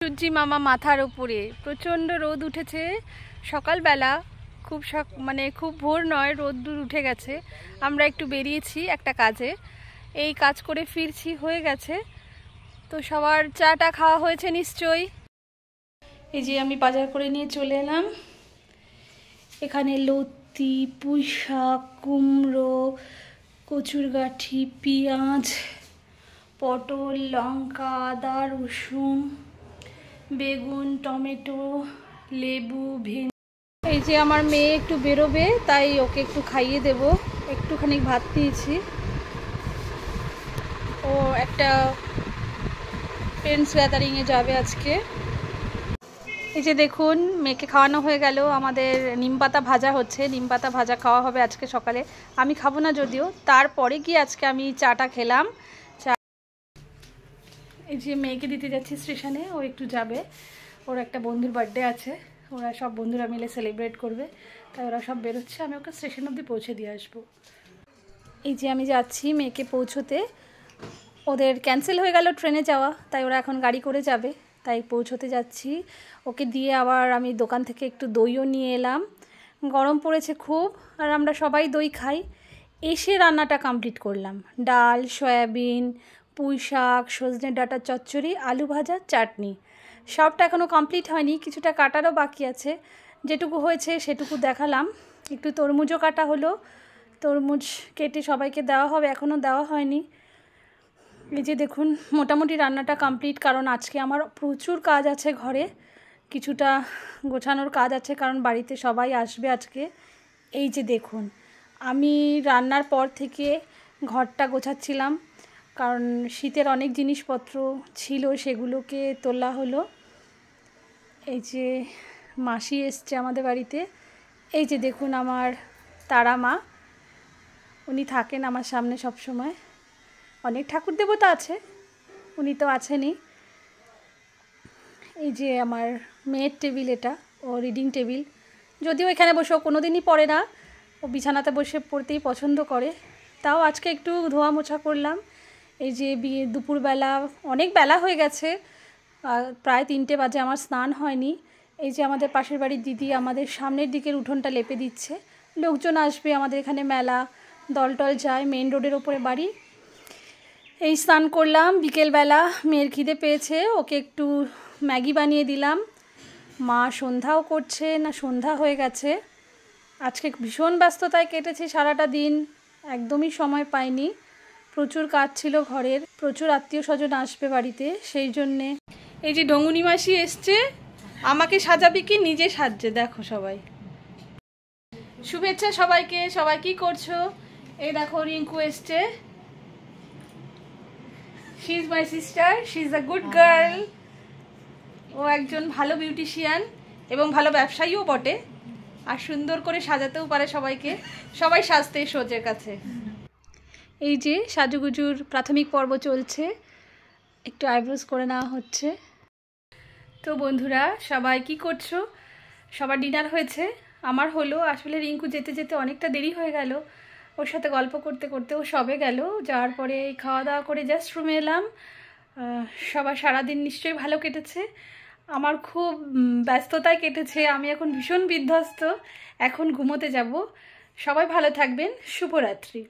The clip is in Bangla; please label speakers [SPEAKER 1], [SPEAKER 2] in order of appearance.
[SPEAKER 1] সূর্যি মামা মাথার উপরে, প্রচণ্ড রোদ উঠেছে সকালবেলা, খুব ভোর নয়, রোদ্দুর উঠে গেছে। আমরা একটু বেরিয়েছি একটা কাজে, এই কাজ করে ফিরছি, হয়ে গেছে। তো সবার চাটা খাওয়া হয়েছে নিশ্চয়ই। এই যে আমি বাজার করে নিয়ে চলে এলাম। এখানে লতি, পুঁই শাক, কুমড়ো, কচুরগাঠি, পেঁয়াজ, পটল, লঙ্কা, আদা, রসুন, বেগুন, টমেটো, লেবু, ভেন্ডি। এই যে আমার মেয়ে একটু বেরোবে, তাই ওকে একটু খাইয়ে দেব। একটুখানি ভাত দিয়েছি। ও একটা ফ্রেন্ডস গ্যাদারিংয়ে যাবে আজকে। এই যে দেখুন, মেয়েকে খাওয়ানো হয়ে গেল। আমাদের নিমপাতা ভাজা হচ্ছে, নিমপাতা ভাজা খাওয়া হবে আজকে সকালে। আমি খাবো না যদিও, তারপরে গিয়ে আজকে আমি চাটা খেলাম। এই যে মেয়েকে দিতে যাচ্ছি স্টেশনে, ও একটু যাবে, ওর একটা বন্ধুর বার্থডে আছে, ওরা সব বন্ধুরা মিলে সেলিব্রেট করবে, তাই ওরা সব বেরোচ্ছে। আমি ওকে স্টেশন অবধি পৌঁছে দিয়ে আসবো। এই যে আমি যাচ্ছি মেয়েকে পৌঁছোতে। ওদের ক্যান্সেল হয়ে গেল ট্রেনে যাওয়া, তাই ওরা এখন গাড়ি করে যাবে, তাই পৌঁছোতে যাচ্ছি। ওকে দিয়ে আবার আমি দোকান থেকে একটু দইও নিয়ে এলাম। গরম পড়েছে খুব, আর আমরা সবাই দই খাই। এসে রান্নাটা কমপ্লিট করলাম। ডাল, সয়াবিন, পুঁই শাক, সজনে ডাঁটার চচ্চড়ি, আলু ভাজা, চাটনি। সবটা এখনও কমপ্লিট হয়নি, কিছুটা কাটারও বাকি আছে। যেটুকু হয়েছে সেটুকু দেখালাম। একটু তরমুজও কাটা হলো, তরমুজ কেটে সবাইকে দেওয়া হবে, এখনও দেওয়া হয়নি। এই যে দেখুন, মোটামুটি রান্নাটা কমপ্লিট, কারণ আজকে আমার প্রচুর কাজ আছে ঘরে, কিছুটা গোছানোর কাজ আছে, কারণ বাড়িতে সবাই আসবে আজকে। এই যে দেখুন, আমি রান্নার পর থেকে ঘরটা গোছাচ্ছিলাম, কারণ শীতের অনেক জিনিসপত্র ছিল, সেগুলোকে তোলা হলো। এই যে মাসি এসছে আমাদের বাড়িতে। এই যে দেখুন আমার তারা মা, উনি থাকেন আমার সামনে সব সময়। অনেক ঠাকুর দেবতা আছে, উনি তো আছেনই। এই যে আমার মেয়ের টেবিল, এটা ও রিডিং টেবিল। যদিও এখানে বসে ও কোনো দিনই পড়ে না, ও বিছানাতে বসে পড়তেই পছন্দ করে, তাও আজকে একটু ধোয়া মোছা করলাম। এই যে দুপুরবেলা অনেক বেলা হয়ে গেছে, প্রায় 3টে বাজে, আমার স্নান হয়নি। এই যে আমাদের পাশের বাড়ির দিদি আমাদের সামনের দিকের উঠোনটা লেপে দিচ্ছে। লোকজন আসবে, আমাদের এখানে মেলা, দলটল যায়, মেন রোডের ওপরে বাড়ি। এই স্নান করলাম বিকেলবেলা, মেয়ের খিদে পেয়েছে, ওকে একটু ম্যাগি বানিয়ে দিলাম। মা সন্ধ্যাও করছে, না সন্ধ্যা হয়ে গেছে। আজকে ভীষণ ব্যস্ততায় কেটেছে সারাটা দিন, একদমই সময় পাইনি। প্রচুর কাজ ছিল ঘরের, প্রচুর আত্মীয় স্বজন আসবে বাড়িতে, সেই জন্যে। এই যে ডঙ্গুনি মাসি এসছে, আমাকে সাজাবি কি নিজে সাজছে, দেখো সবাই। শুভেচ্ছা সবাইকে। সবাই কি করছো? এই দেখো রিঙ্কু এসছে, she is my sister, she is a good girl. ও একজন ভালো বিউটিশিয়ান এবং ভালো ব্যবসায়ীও বটে, আর সুন্দর করে সাজাতেও পারে সবাইকে। সবাই সাজতে এসো ওদের কাছে। এই যে সাজুগুজুর প্রাথমিক পর্ব চলছে, একটু আইব্রোজ করে নেওয়া হচ্ছে। তো বন্ধুরা সবাই কি করছো? সবার ডিনার হয়েছে, আমার হলো। আসলে রিঙ্কু যেতে যেতে অনেকটা দেরি হয়ে গেল, ওর সাথে গল্প করতে করতে ও সবে গেল। যাওয়ার পরে খাওয়া দাওয়া করে জাস্ট রুমে এলাম। সবার সারাদিন নিশ্চয়ই ভালো কেটেছে, আমার খুব ব্যস্ততায় কেটেছে। আমি এখন ভীষণ বিধ্বস্ত, এখন ঘুমোতে যাব। সবাই ভালো থাকবেন, শুভরাত্রি।